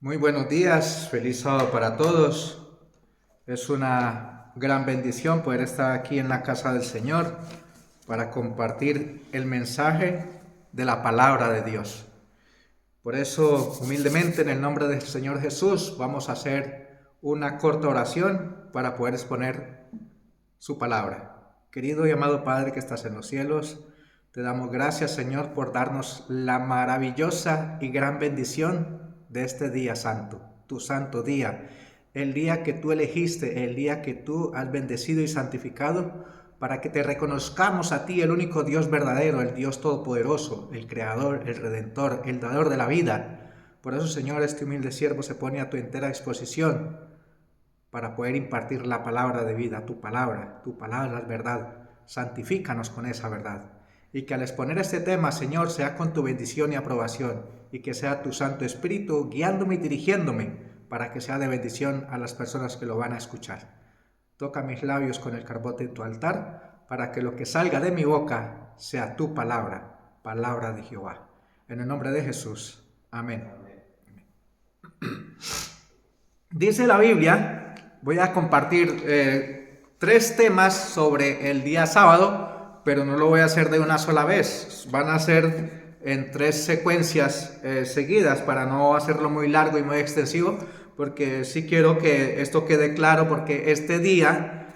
Muy buenos días, feliz sábado para todos. Es una gran bendición poder estar aquí en la casa del Señor para compartir el mensaje de la palabra de Dios. Por eso, humildemente, en el nombre del Señor Jesús, vamos a hacer una corta oración para poder exponer su palabra. Querido y amado Padre que estás en los cielos, te damos gracias, Señor, por darnos la maravillosa y gran bendición de este día santo, tu santo día, el día que tú elegiste, el día que tú has bendecido y santificado para que te reconozcamos a ti, el único Dios verdadero, el Dios todopoderoso, el creador, el redentor, el dador de la vida. Por eso, Señor, este humilde siervo se pone a tu entera disposición para poder impartir la palabra de vida, tu palabra es verdad. Santifícanos con esa verdad. Y que al exponer este tema, Señor, sea con tu bendición y aprobación, y que sea tu Santo Espíritu guiándome y dirigiéndome, para que sea de bendición a las personas que lo van a escuchar. Toca mis labios con el carbote de tu altar, para que lo que salga de mi boca sea tu palabra, palabra de Jehová. En el nombre de Jesús. Amén. Dice la Biblia, voy a compartir 3 temas sobre el día sábado, pero no lo voy a hacer de una sola vez. Van a ser en 3 secuencias seguidas para no hacerlo muy largo y muy extensivo, porque sí quiero que esto quede claro, porque este día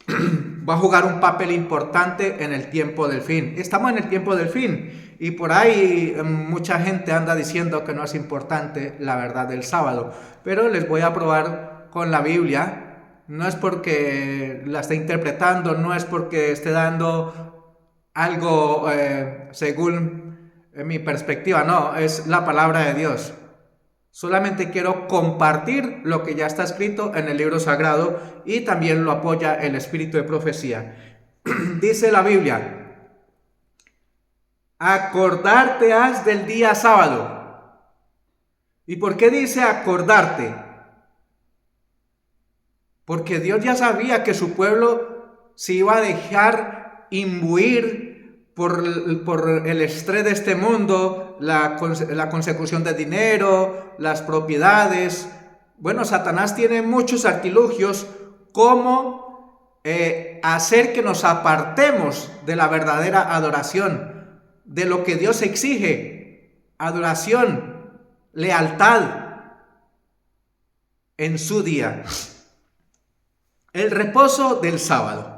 va a jugar un papel importante en el tiempo del fin. Estamos en el tiempo del fin y por ahí mucha gente anda diciendo que no es importante la verdad del sábado, pero les voy a probar con la Biblia. No es porque la esté interpretando, no es porque esté dando algo según mi perspectiva, no, es la palabra de Dios. Solamente quiero compartir lo que ya está escrito en el libro sagrado y también lo apoya el espíritu de profecía. Dice la Biblia: acordarte has del día sábado. ¿Y por qué dice acordarte? Porque Dios ya sabía que su pueblo se iba a dejar imbuir por el estrés de este mundo, la consecución de dinero, las propiedades. Bueno, Satanás tiene muchos artilugios como hacer que nos apartemos de la verdadera adoración, de lo que Dios exige: adoración, lealtad en su día. El reposo del sábado.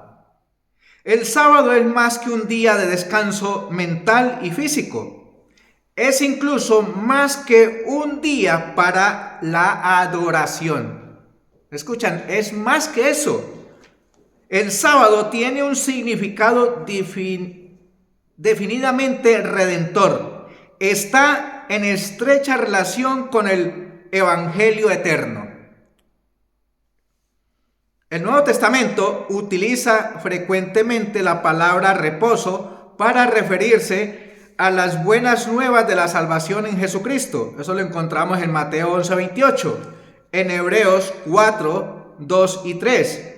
El sábado es más que un día de descanso mental y físico. Es incluso más que un día para la adoración. ¿Escuchan? Es más que eso. El sábado tiene un significado definidamente redentor. Está en estrecha relación con el Evangelio eterno. El Nuevo Testamento utiliza frecuentemente la palabra reposo para referirse a las buenas nuevas de la salvación en Jesucristo. Eso lo encontramos en Mateo 11:28, en Hebreos 4, 2 y 3.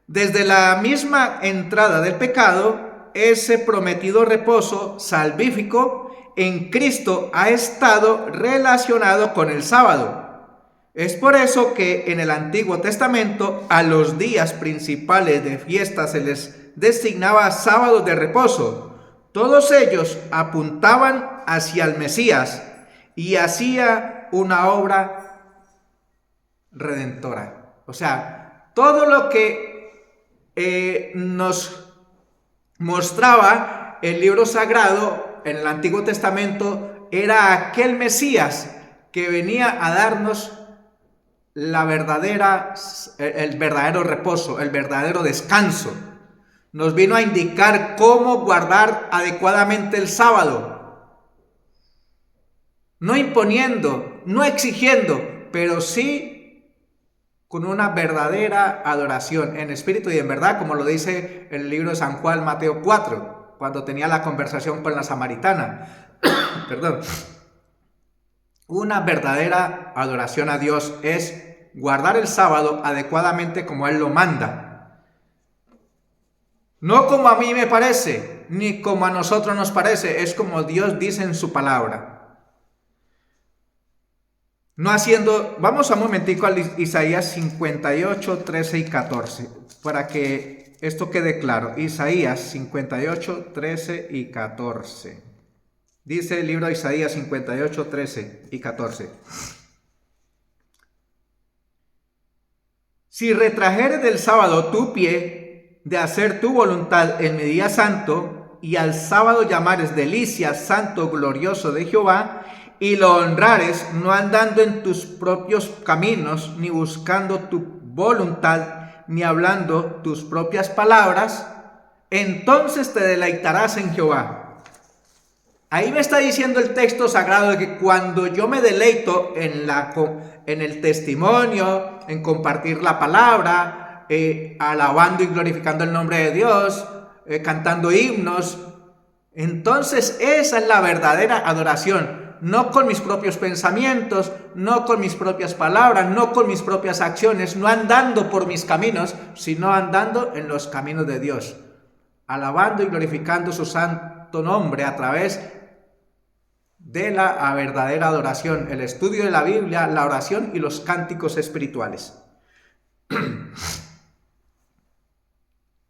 Desde la misma entrada del pecado, ese prometido reposo salvífico en Cristo ha estado relacionado con el sábado. Es por eso que en el Antiguo Testamento a los días principales de fiesta se les designaba sábados de reposo. Todos ellos apuntaban hacia el Mesías y hacía una obra redentora. O sea, todo lo que nos mostraba el libro sagrado en el Antiguo Testamento era aquel Mesías que venía a darnos el verdadero reposo, el verdadero descanso. Nos vino a indicar cómo guardar adecuadamente el sábado. No imponiendo, no exigiendo, pero sí con una verdadera adoración en espíritu y en verdad, como lo dice el libro de San Juan, Mateo 4, cuando tenía la conversación con la samaritana. Perdón. Una verdadera adoración a Dios es guardar el sábado adecuadamente como Él lo manda. No como a mí me parece, ni como a nosotros nos parece, es como Dios dice en su palabra. No haciendo, vamos a un momentico a Isaías 58, 13 y 14, para que esto quede claro. Isaías 58, 13 y 14. Dice el libro de Isaías 58, 13 y 14. Si retrajeres del sábado tu pie de hacer tu voluntad en mi día santo, y al sábado llamares delicia, santo, glorioso de Jehová, y lo honrares, no andando en tus propios caminos, ni buscando tu voluntad, ni hablando tus propias palabras, entonces te deleitarás en Jehová. Ahí me está diciendo el texto sagrado de que cuando yo me deleito en el testimonio, en compartir la palabra, alabando y glorificando el nombre de Dios, cantando himnos, entonces esa es la verdadera adoración. No con mis propios pensamientos, no con mis propias palabras, no con mis propias acciones, no andando por mis caminos, sino andando en los caminos de Dios, alabando y glorificando su santo nombre a través de la verdadera adoración, el estudio de la Biblia, la oración y los cánticos espirituales.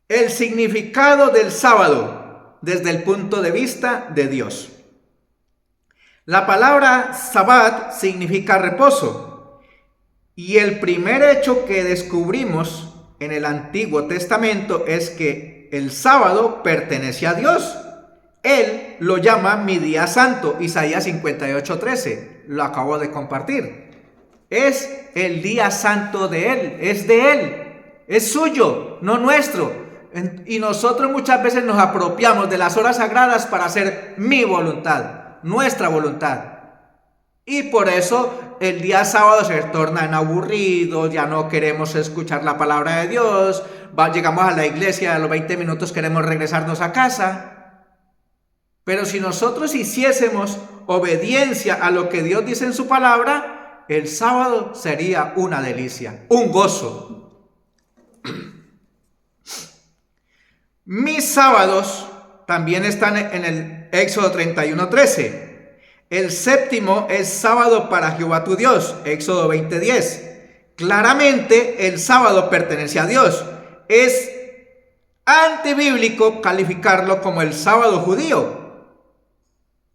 El significado del sábado desde el punto de vista de Dios. La palabra Sabbat significa reposo, y el primer hecho que descubrimos en el Antiguo Testamento es que el sábado pertenece a Dios. Él lo llama mi día santo, Isaías 58:13, lo acabo de compartir. Es el día santo de Él, es suyo, no nuestro. Y nosotros muchas veces nos apropiamos de las horas sagradas para hacer mi voluntad, nuestra voluntad. Y por eso el día sábado se torna en aburrido, ya no queremos escuchar la palabra de Dios, llegamos a la iglesia, a los 20 minutos queremos regresarnos a casa. Pero si nosotros hiciésemos obediencia a lo que Dios dice en su palabra, el sábado sería una delicia, un gozo. Mis sábados también están en el Éxodo 31:13. El séptimo es sábado para Jehová tu Dios, Éxodo 20:10. Claramente el sábado pertenece a Dios. Es antibíblico calificarlo como el sábado judío.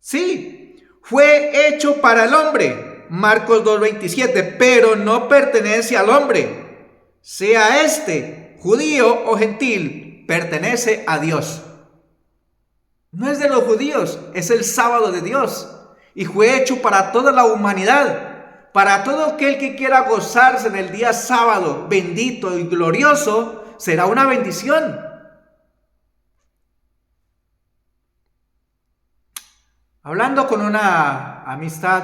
Sí, fue hecho para el hombre, Marcos 2:27, pero no pertenece al hombre, sea este judío o gentil, pertenece a Dios. No es de los judíos, es el sábado de Dios, y fue hecho para toda la humanidad, para todo aquel que quiera gozarse en el día sábado, bendito y glorioso, será una bendición. Hablando con una amistad,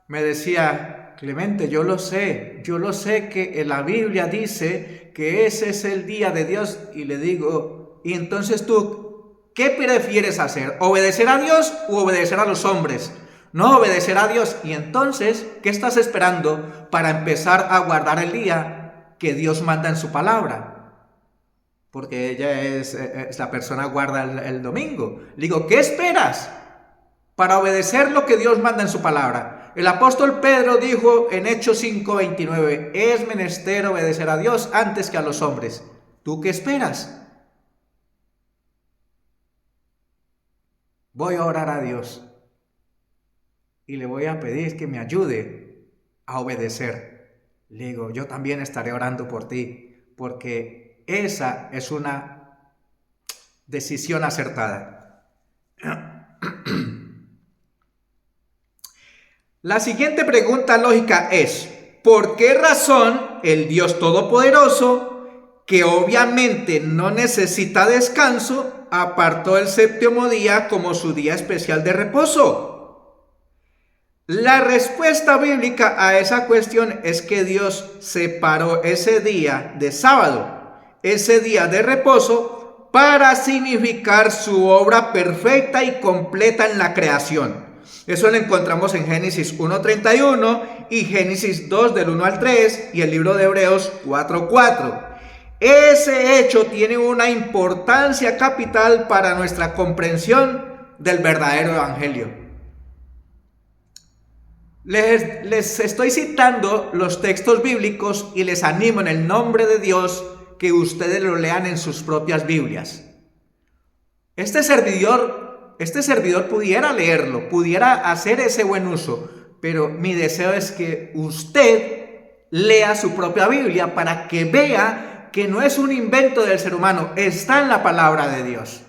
me decía: Clemente, yo lo sé que en la Biblia dice que ese es el día de Dios. Y le digo: ¿y entonces tú qué prefieres hacer? ¿Obedecer a Dios u obedecer a los hombres? No, obedecer a Dios. Y entonces, ¿qué estás esperando para empezar a guardar el día que Dios manda en su palabra? Porque ella es la persona que guarda el domingo. Le digo: ¿qué esperas para obedecer lo que Dios manda en su palabra? El apóstol Pedro dijo en Hechos 5:29, es menester obedecer a Dios antes que a los hombres. ¿Tú qué esperas? Voy a orar a Dios y le voy a pedir que me ayude a obedecer. Le digo: yo también estaré orando por ti, porque esa es una decisión acertada. La siguiente pregunta lógica es: ¿por qué razón el Dios Todopoderoso, que obviamente no necesita descanso, apartó el séptimo día como su día especial de reposo? La respuesta bíblica a esa cuestión es que Dios separó ese día de sábado, ese día de reposo, para significar su obra perfecta y completa en la creación. Eso lo encontramos en Génesis 1:31 y Génesis 2 del 1 al 3 y el libro de Hebreos 4:4. Ese hecho tiene una importancia capital para nuestra comprensión del verdadero evangelio. Les estoy citando los textos bíblicos y les animo en el nombre de Dios que ustedes lo lean en sus propias Biblias. Este servidor pudiera leerlo, pudiera hacer ese buen uso, pero mi deseo es que usted lea su propia Biblia para que vea que no es un invento del ser humano, está en la palabra de Dios.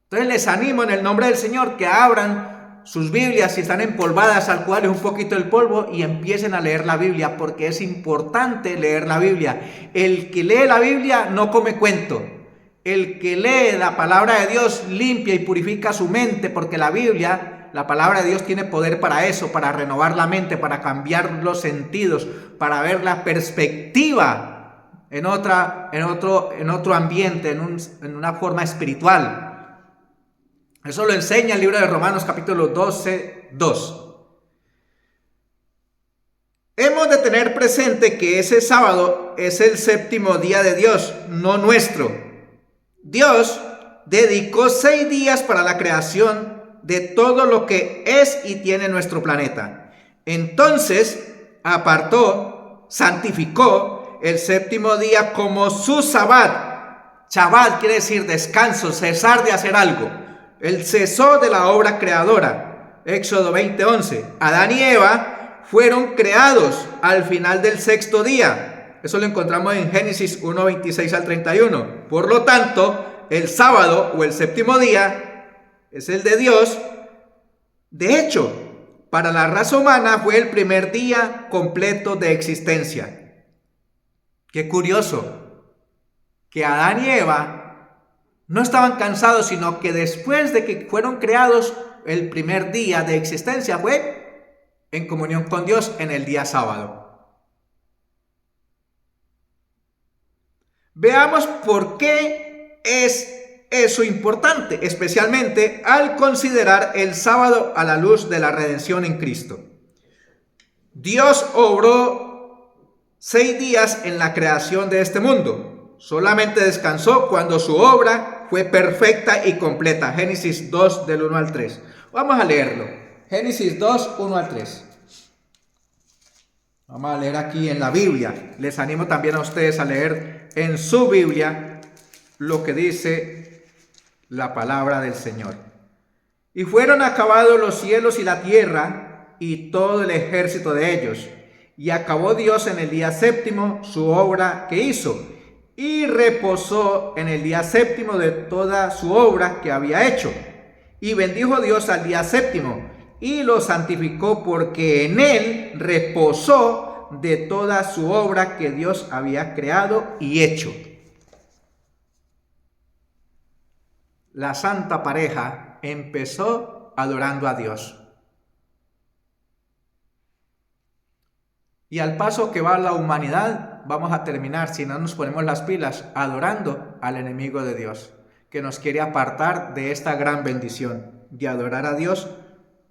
Entonces les animo en el nombre del Señor que abran sus Biblias, si están empolvadas, al cual es un poquito el polvo, y empiecen a leer la Biblia, porque es importante leer la Biblia. El que lee la Biblia no come cuento. El que lee la palabra de Dios limpia y purifica su mente, porque la Biblia, la palabra de Dios tiene poder para eso, para renovar la mente, para cambiar los sentidos, para ver la perspectiva en otro ambiente, en una forma espiritual. Eso lo enseña el libro de Romanos capítulo 12, 2. Hemos de tener presente que ese sábado es el séptimo día de Dios, no nuestro. Dios dedicó 6 días para la creación de todo lo que es y tiene nuestro planeta. Entonces apartó, santificó el séptimo día como su sabbat. Sabbat quiere decir descanso, cesar de hacer algo. Él cesó de la obra creadora. Éxodo 20:11. Adán y Eva fueron creados al final del 6º día. Eso lo encontramos en Génesis 1:26 al 31. Por lo tanto, el sábado o el séptimo día es el de Dios. De hecho, para la raza humana fue el primer día completo de existencia. Qué curioso que Adán y Eva no estaban cansados, sino que después de que fueron creados, el primer día de existencia fue en comunión con Dios en el día sábado. Veamos por qué es eso importante, especialmente al considerar el sábado a la luz de la redención en Cristo. Dios obró 6 días en la creación de este mundo. Solamente descansó cuando su obra fue perfecta y completa. Génesis 2 del 1 al 3. Vamos a leerlo. Génesis 2, 1 al 3. Vamos a leer aquí en la Biblia. Les animo también a ustedes a leer en su Biblia lo que dice la palabra del Señor. Y fueron acabados los cielos y la tierra y todo el ejército de ellos. Y acabó Dios en el día séptimo su obra que hizo. Y reposó en el día séptimo de toda su obra que había hecho. Y bendijo Dios al día séptimo y lo santificó, porque en él reposó de toda su obra que Dios había creado y hecho. La santa pareja empezó adorando a Dios. Y al paso que va la humanidad, vamos a terminar, si no nos ponemos las pilas, adorando al enemigo de Dios, que nos quiere apartar de esta gran bendición, de adorar a Dios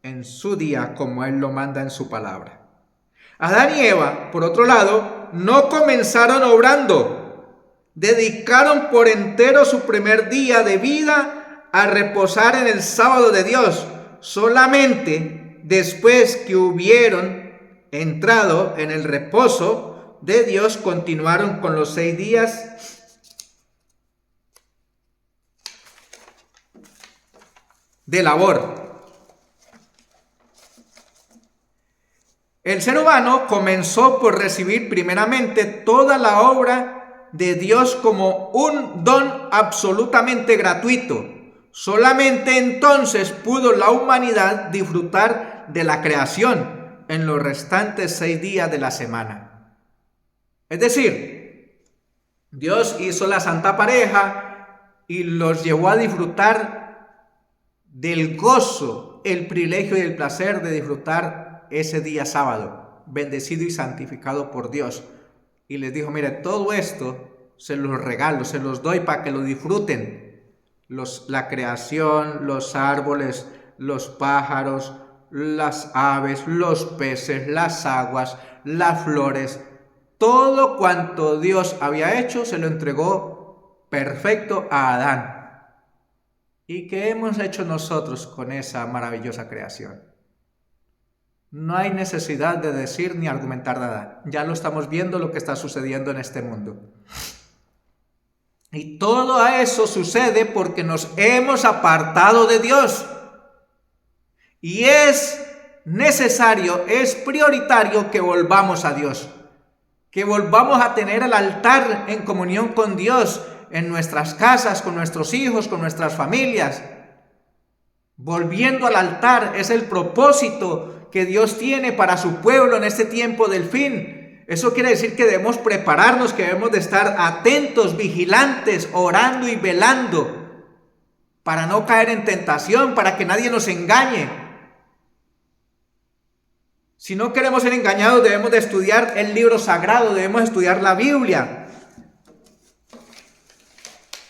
en su día, como Él lo manda en su palabra. Adán y Eva, por otro lado, no comenzaron obrando, dedicaron por entero su primer día de vida a reposar en el sábado de Dios. Solamente después que hubieron entrado en el reposo de Dios, continuaron con los 6 días de labor. El ser humano comenzó por recibir primeramente toda la obra de Dios como un don absolutamente gratuito. Solamente entonces pudo la humanidad disfrutar de la creación en los restantes 6 días de la semana. Es decir, Dios hizo la santa pareja y los llevó a disfrutar del gozo, el privilegio y el placer de disfrutar ese día sábado, bendecido y santificado por Dios. Y les dijo, mire, todo esto se los regalo, se los doy para que lo disfruten. La creación, los árboles, los pájaros, las aves, los peces, las aguas, las flores, todo cuanto Dios había hecho se lo entregó perfecto a Adán. ¿Y qué hemos hecho nosotros con esa maravillosa creación? No hay necesidad de decir ni argumentar nada. Ya lo estamos viendo lo que está sucediendo en este mundo. Y todo eso sucede porque nos hemos apartado de Dios. Y es necesario, es prioritario que volvamos a Dios. Que volvamos a tener el altar en comunión con Dios en nuestras casas, con nuestros hijos, con nuestras familias. Volviendo al altar es el propósito que Dios tiene para su pueblo en este tiempo del fin. Eso quiere decir que debemos prepararnos, que debemos de estar atentos, vigilantes, orando y velando para no caer en tentación, para que nadie nos engañe. Si no queremos ser engañados, debemos de estudiar el libro sagrado, debemos estudiar la Biblia.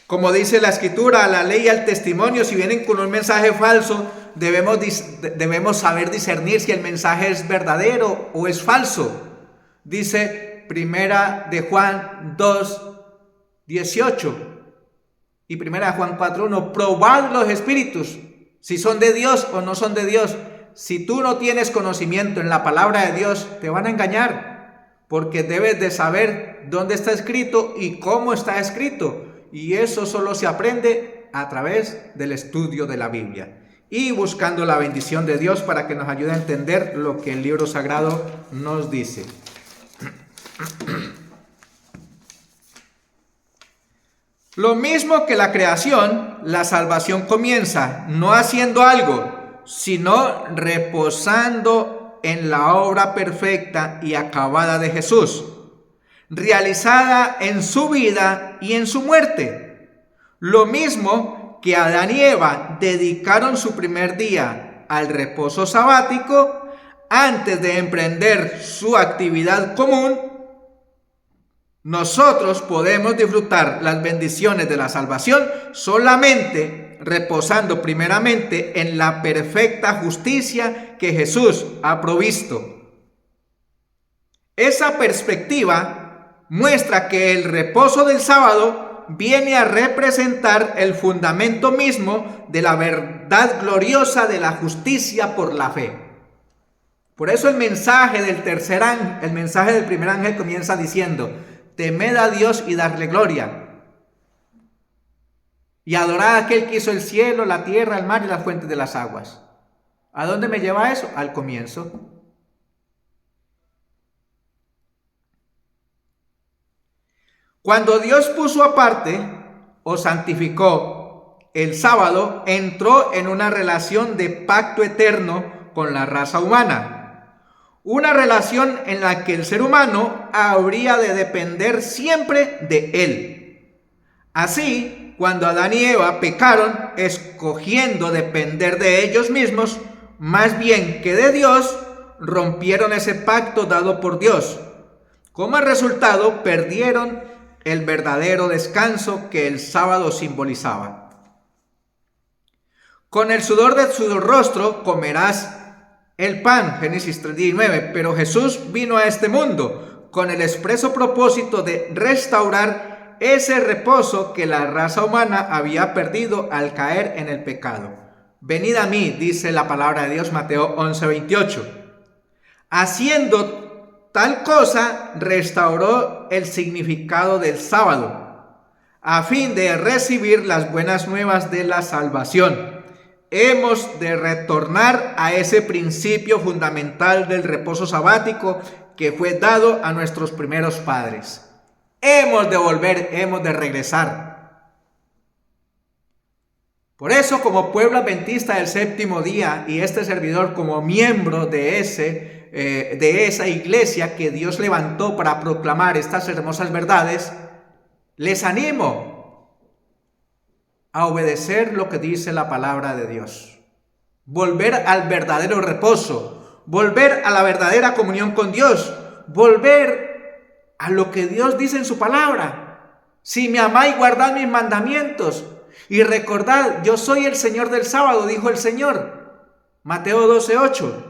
Como dice la Escritura, la ley y el testimonio, si vienen con un mensaje falso, debemos saber discernir si el mensaje es verdadero o es falso. Dice Primera de Juan 2:18 y Primera de Juan 4:1, probad los espíritus, si son de Dios o no son de Dios. Si tú no tienes conocimiento en la palabra de Dios, te van a engañar, porque debes de saber dónde está escrito y cómo está escrito. Y eso solo se aprende a través del estudio de la Biblia y buscando la bendición de Dios para que nos ayude a entender lo que el libro sagrado nos dice. Lo mismo que la creación, la salvación comienza no haciendo algo, sino reposando en la obra perfecta y acabada de Jesús, realizada en su vida y en su muerte. Lo mismo que Adán y Eva dedicaron su primer día al reposo sabático antes de emprender su actividad común, nosotros podemos disfrutar las bendiciones de la salvación solamente reposando primeramente en la perfecta justicia que Jesús ha provisto. Esa perspectiva muestra que el reposo del sábado viene a representar el fundamento mismo de la verdad gloriosa de la justicia por la fe. Por eso el mensaje del primer ángel comienza diciendo: temed a Dios y darle gloria, y adorad a aquel que hizo el cielo, la tierra, el mar y las fuentes de las aguas. ¿A dónde me lleva eso? Al comienzo. Cuando Dios puso aparte o santificó el sábado, entró en una relación de pacto eterno con la raza humana. Una relación en la que el ser humano habría de depender siempre de él. Así, cuando Adán y Eva pecaron, escogiendo depender de ellos mismos, más bien que de Dios, rompieron ese pacto dado por Dios. Como resultado, perdieron el verdadero descanso que el sábado simbolizaba. Con el sudor de su rostro comerás el pan, Génesis 3:19, pero Jesús vino a este mundo con el expreso propósito de restaurar ese reposo que la raza humana había perdido al caer en el pecado. Venid a mí, dice la palabra de Dios, Mateo 11:28. Haciendo tal cosa, restauró el significado del sábado, a fin de recibir las buenas nuevas de la salvación. Hemos de retornar a ese principio fundamental del reposo sabático que fue dado a nuestros primeros padres. Hemos de volver, hemos de regresar. Por eso, como pueblo adventista del séptimo día y este servidor como miembro de esa iglesia que Dios levantó para proclamar estas hermosas verdades, les animo a obedecer lo que dice la palabra de Dios. Volver al verdadero reposo, volver a la verdadera comunión con Dios, volver a lo que Dios dice en su palabra. Si me amáis, guardad mis mandamientos. Y recordad, yo soy el Señor del sábado, dijo el Señor. Mateo 12:8.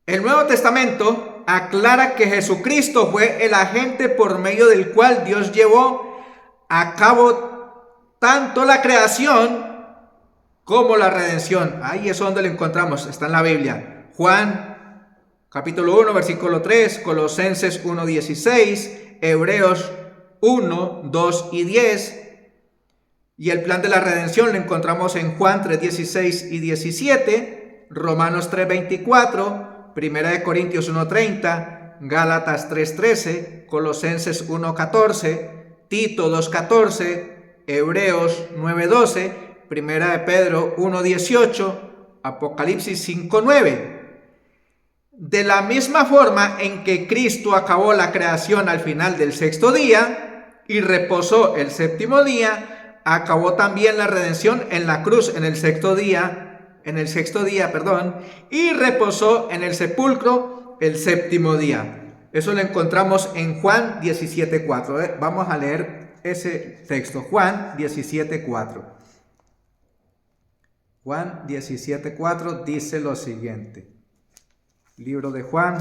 El Nuevo Testamento aclara que Jesucristo fue el agente por medio del cual Dios llevó a cabo tanto la creación como la redención. Ahí es donde lo encontramos, está en la Biblia. Juan capítulo 1, versículo 3, Colosenses 1, 16, Hebreos 1, 2 y 10. Y el plan de la redención lo encontramos en Juan 3, 16 y 17, Romanos 3, 24, 1 Corintios 1, 30, Gálatas 3, 13, Colosenses 1, 14, Tito 2, 14, Hebreos 9, 12, 1 Pedro 1, 18, Apocalipsis 5, 9. De la misma forma en que Cristo acabó la creación al final del sexto día y reposó el séptimo día, acabó también la redención en la cruz en el sexto día, y reposó en el sepulcro el séptimo día. Eso lo encontramos en Juan 17:4. Vamos a leer ese texto, Juan 17:4. Juan 17:4 dice lo siguiente. Libro de Juan,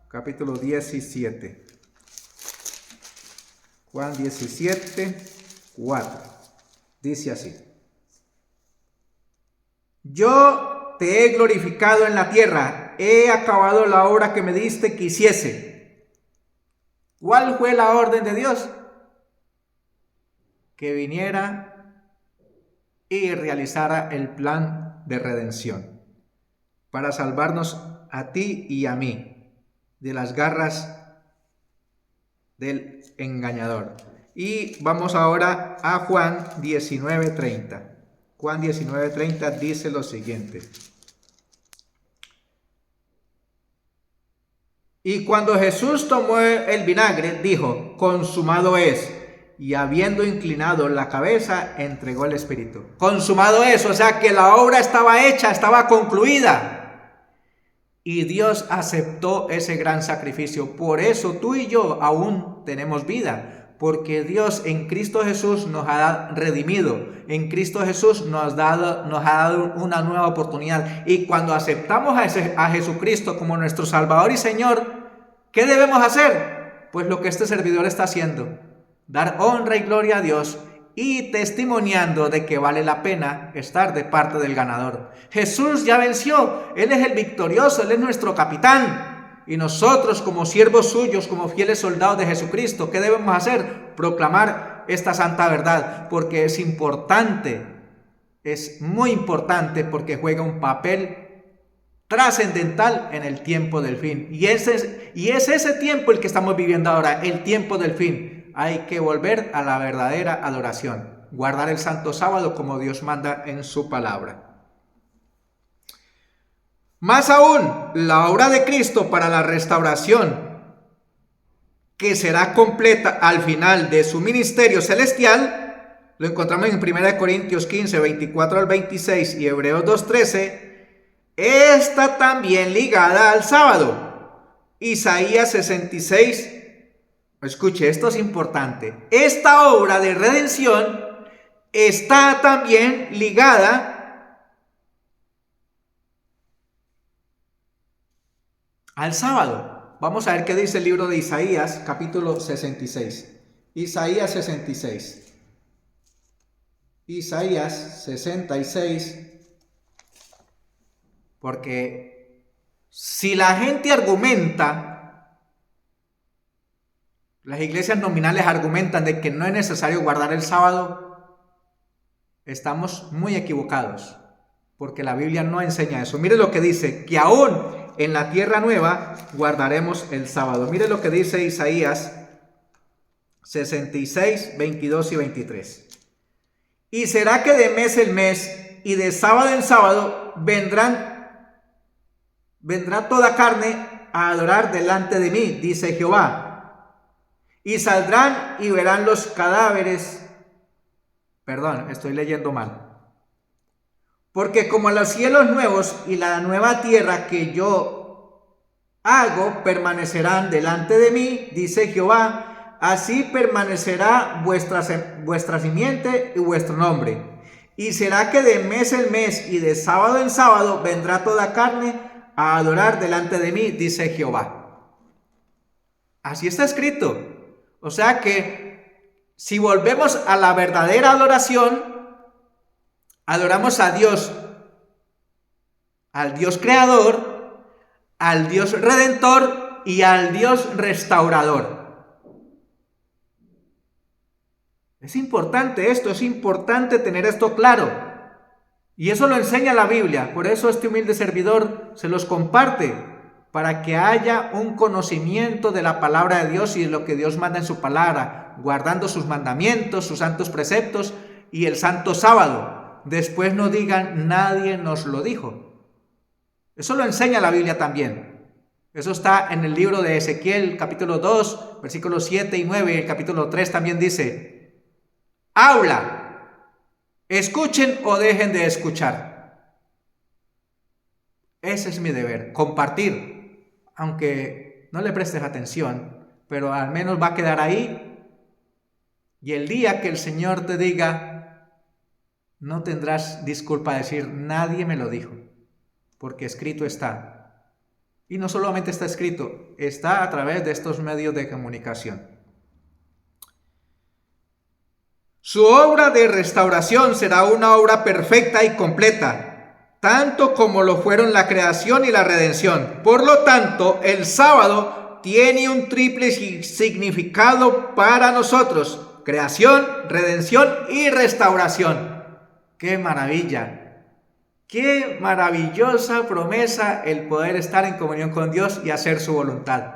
capítulo 17. Juan 17:4. Dice así: Yo te he glorificado en la tierra, he acabado la obra que me diste que hiciese. ¿Cuál fue la orden de Dios? Que viniera y realizara el plan de redención para salvarnos a ti y a mí de las garras del engañador. Y vamos ahora a Juan 19:30. Juan 19:30 dice lo siguiente: Y cuando Jesús tomó el vinagre, dijo: consumado es. Y habiendo inclinado la cabeza, entregó el Espíritu. Consumado es, o sea que la obra estaba hecha, estaba concluida. Y Dios aceptó ese gran sacrificio. Por eso tú y yo aún tenemos vida. Porque Dios en Cristo Jesús nos ha redimido. En Cristo Jesús nos ha dado una nueva oportunidad. Y cuando aceptamos a Jesucristo como nuestro Salvador y Señor, ¿qué debemos hacer? Pues lo que este servidor está haciendo. Dar honra y gloria a Dios y testimoniando de que vale la pena estar de parte del ganador. Jesús ya venció, Él es el victorioso, Él es nuestro capitán. Y nosotros como siervos suyos, como fieles soldados de Jesucristo, ¿qué debemos hacer? Proclamar esta santa verdad, porque es importante, es muy importante, porque juega un papel trascendental en el tiempo del fin. Y es ese tiempo el que estamos viviendo ahora, el tiempo del fin. Hay que volver a la verdadera adoración, guardar el santo sábado como Dios manda en su palabra. Más aún, la obra de Cristo para la restauración, que será completa al final de su ministerio celestial, lo encontramos en 1 Corintios 15, 24 al 26 y Hebreos 2:13, está también ligada al sábado. Isaías 66. Escuche, esto es importante. Esta obra de redención está también ligada al sábado. Vamos a ver qué dice el libro de Isaías, capítulo 66. Isaías 66. Isaías 66. Porque si la gente argumenta, las iglesias nominales argumentan de que no es necesario guardar el sábado, estamos muy equivocados, porque la Biblia no enseña eso. Mire lo que dice, que aún en la tierra nueva guardaremos el sábado. Mire lo que dice Isaías 66, 22 y 23. Y será que de mes en mes y de sábado en sábado vendrá toda carne a adorar delante de mí, dice Jehová. Y saldrán y verán los cadáveres. Perdón, estoy leyendo mal. Porque como los cielos nuevos y la nueva tierra que yo hago permanecerán delante de mí, dice Jehová, así permanecerá vuestra simiente y vuestro nombre. Y será que de mes en mes y de sábado en sábado vendrá toda carne a adorar delante de mí, dice Jehová. Así está escrito. O sea que si volvemos a la verdadera adoración, Adoramos a Dios, al Dios creador, al Dios redentor y al Dios restaurador. Es importante esto, es importante tener esto claro. Y eso lo enseña la Biblia. Por eso este humilde servidor se los comparte, para que haya un conocimiento de la palabra de Dios y de lo que Dios manda en su palabra, guardando sus mandamientos, sus santos preceptos y el santo sábado. Después no digan, nadie nos lo dijo. Eso lo enseña la Biblia también. Eso está en el libro de Ezequiel, capítulo 2, versículos 7 y 9. Y el capítulo 3 también dice, habla, escuchen o dejen de escuchar. Ese es mi deber, compartir. Aunque no le prestes atención, pero al menos va a quedar ahí. Y el día que el Señor te diga, no tendrás disculpa de decir, nadie me lo dijo, porque escrito está. Y no solamente está escrito, está a través de estos medios de comunicación. Su obra de restauración será una obra perfecta y completa, tanto como lo fueron la creación y la redención. Por lo tanto, el sábado tiene un triple significado para nosotros: creación, redención y restauración. ¡Qué maravilla! ¡Qué maravillosa promesa el poder estar en comunión con Dios y hacer su voluntad!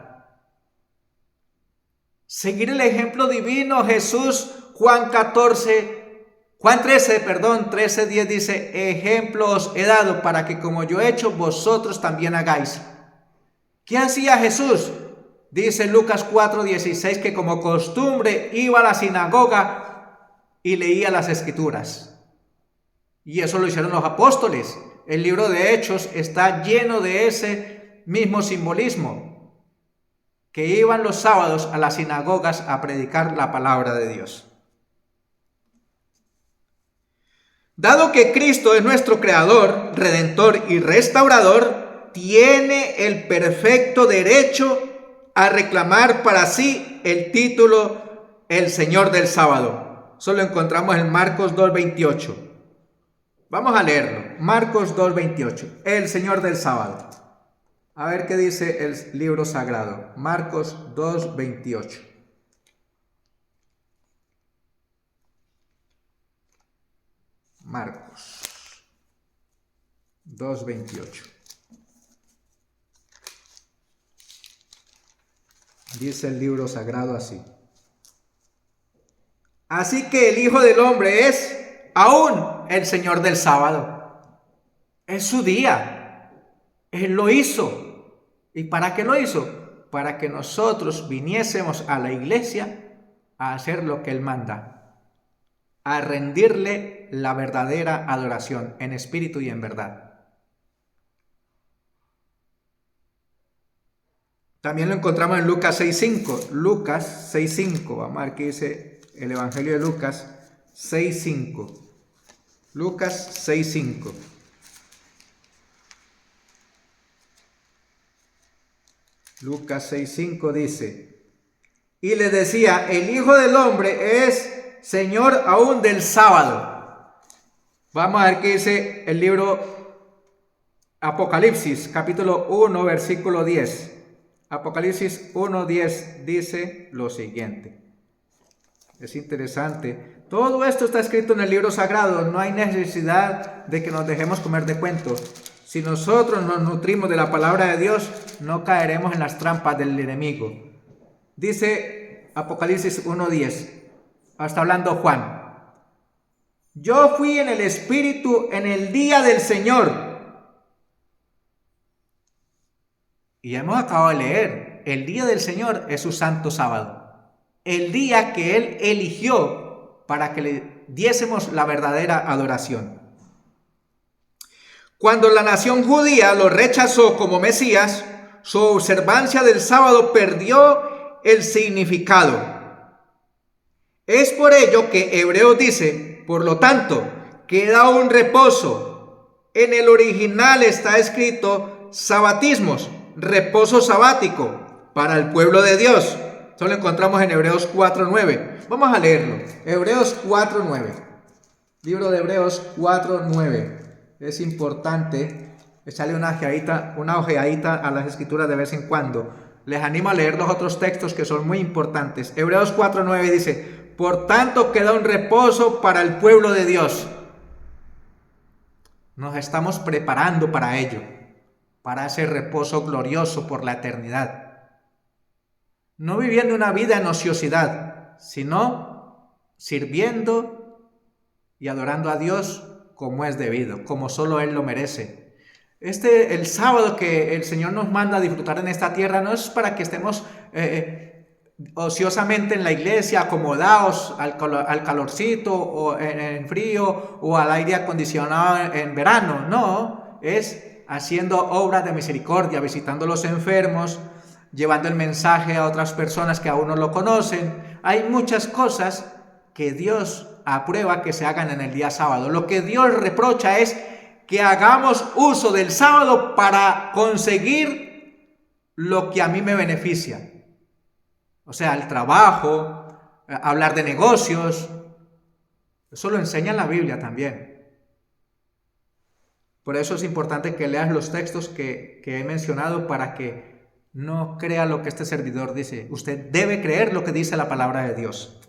Seguir el ejemplo divino, Jesús, Juan 13:10 dice, ejemplo os he dado para que como yo he hecho, vosotros también hagáis. ¿Qué hacía Jesús? Dice Lucas 4:16 que como costumbre iba a la sinagoga y leía las escrituras. Y eso lo hicieron los apóstoles. El libro de Hechos está lleno de ese mismo simbolismo, que iban los sábados a las sinagogas a predicar la palabra de Dios. Dado que Cristo es nuestro creador, redentor y restaurador, tiene el perfecto derecho a reclamar para sí el título el Señor del sábado. Eso lo encontramos en Marcos 2:28. Vamos a leerlo. Marcos 2:28. El Señor del sábado. A ver qué dice el libro sagrado. Marcos 2:28. Marcos 2:28. Dice el libro sagrado así. Así que el Hijo del Hombre es aún el Señor del sábado. Es su día. Él lo hizo. ¿Y para qué lo hizo? Para que nosotros viniésemos a la iglesia a hacer lo que Él manda, a rendirle la verdadera adoración en espíritu y en verdad. También lo encontramos en Lucas 6:5. Lucas 6:5. Vamos a ver qué dice el Evangelio de Lucas 6:5. Lucas 6:5. Lucas 6:5 dice, y le decía, el Hijo del Hombre es Señor aún del sábado. Vamos a ver qué dice el libro Apocalipsis, capítulo 1, versículo 10. Apocalipsis 1:10 dice lo siguiente. Es interesante. Todo esto está escrito en el libro sagrado. No hay necesidad de que nos dejemos comer de cuento. Si nosotros nos nutrimos de la palabra de Dios, no caeremos en las trampas del enemigo. Dice Apocalipsis 1:10. Está hablando Juan. Yo fui en el Espíritu en el día del Señor. Y hemos acabado de leer, el día del Señor es su santo sábado. El día que Él eligió para que le diésemos la verdadera adoración. Cuando la nación judía lo rechazó como Mesías, su observancia del sábado perdió el significado. Es por ello que Hebreos dice, por lo tanto, queda un reposo. En el original está escrito sabatismos, reposo sabático para el pueblo de Dios. Eso lo encontramos en Hebreos 4:9. Vamos a leerlo. Hebreos 4:9. Libro de Hebreos 4:9. Es importante echarle una ojeadita a las escrituras de vez en cuando. Les animo a leer los otros textos que son muy importantes. Hebreos 4:9 dice: por tanto queda un reposo para el pueblo de Dios. Nos estamos preparando para ello, para ese reposo glorioso por la eternidad. No viviendo una vida en ociosidad, sino sirviendo y adorando a Dios como es debido, como solo Él lo merece. El sábado que el Señor nos manda a disfrutar en esta tierra no es para que estemos ociosamente en la iglesia, acomodados al calorcito o en frío o al aire acondicionado en verano. No, es haciendo obras de misericordia, visitando a los enfermos, llevando el mensaje a otras personas que aún no lo conocen. Hay muchas cosas que Dios aprueba que se hagan en el día sábado. Lo que Dios reprocha es que hagamos uso del sábado para conseguir lo que a mí me beneficia. O sea, el trabajo, hablar de negocios. Eso lo enseña la Biblia también. Por eso es importante que leas los textos que he mencionado para que no crea lo que este servidor dice. Usted debe creer lo que dice la palabra de Dios.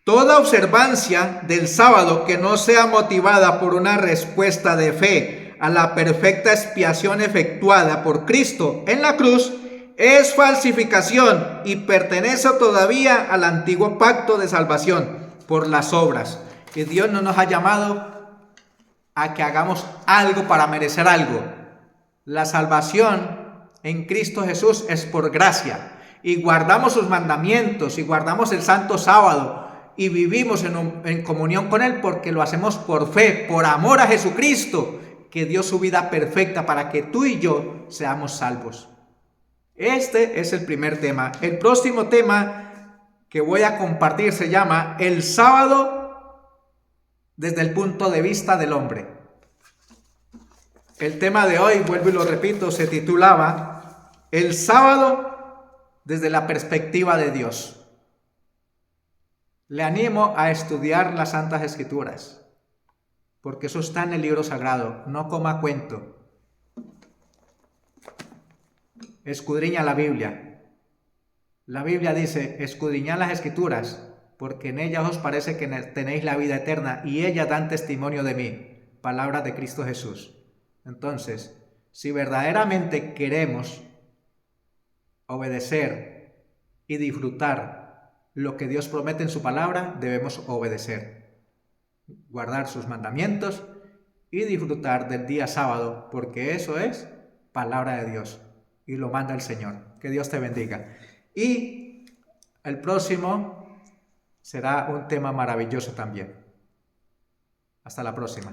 Toda observancia del sábado que no sea motivada por una respuesta de fe a la perfecta expiación efectuada por Cristo en la cruz es falsificación y pertenece todavía al antiguo pacto de salvación por las obras. Y Dios no nos ha llamado a que hagamos algo para merecer algo. La salvación en Cristo Jesús es por gracia. Y guardamos sus mandamientos y guardamos el santo sábado y vivimos en comunión con Él porque lo hacemos por fe, por amor a Jesucristo, que dio su vida perfecta para que tú y yo seamos salvos. Este es el primer tema. El próximo tema que voy a compartir se llama el sábado desde el punto de vista del hombre. El tema de hoy, vuelvo y lo repito, se titulaba el sábado desde la perspectiva de Dios. Le animo a estudiar las Santas Escrituras, porque eso está en el libro sagrado, no coma cuento. Escudriña la Biblia. La Biblia dice, escudriñad las Escrituras, porque en ellas os parece que tenéis la vida eterna, y ellas dan testimonio de mí. Palabras de Cristo Jesús. Entonces, si verdaderamente queremos obedecer y disfrutar lo que Dios promete en su palabra, debemos obedecer, guardar sus mandamientos y disfrutar del día sábado, porque eso es palabra de Dios y lo manda el Señor. Que Dios te bendiga. Y el próximo será un tema maravilloso también. Hasta la próxima.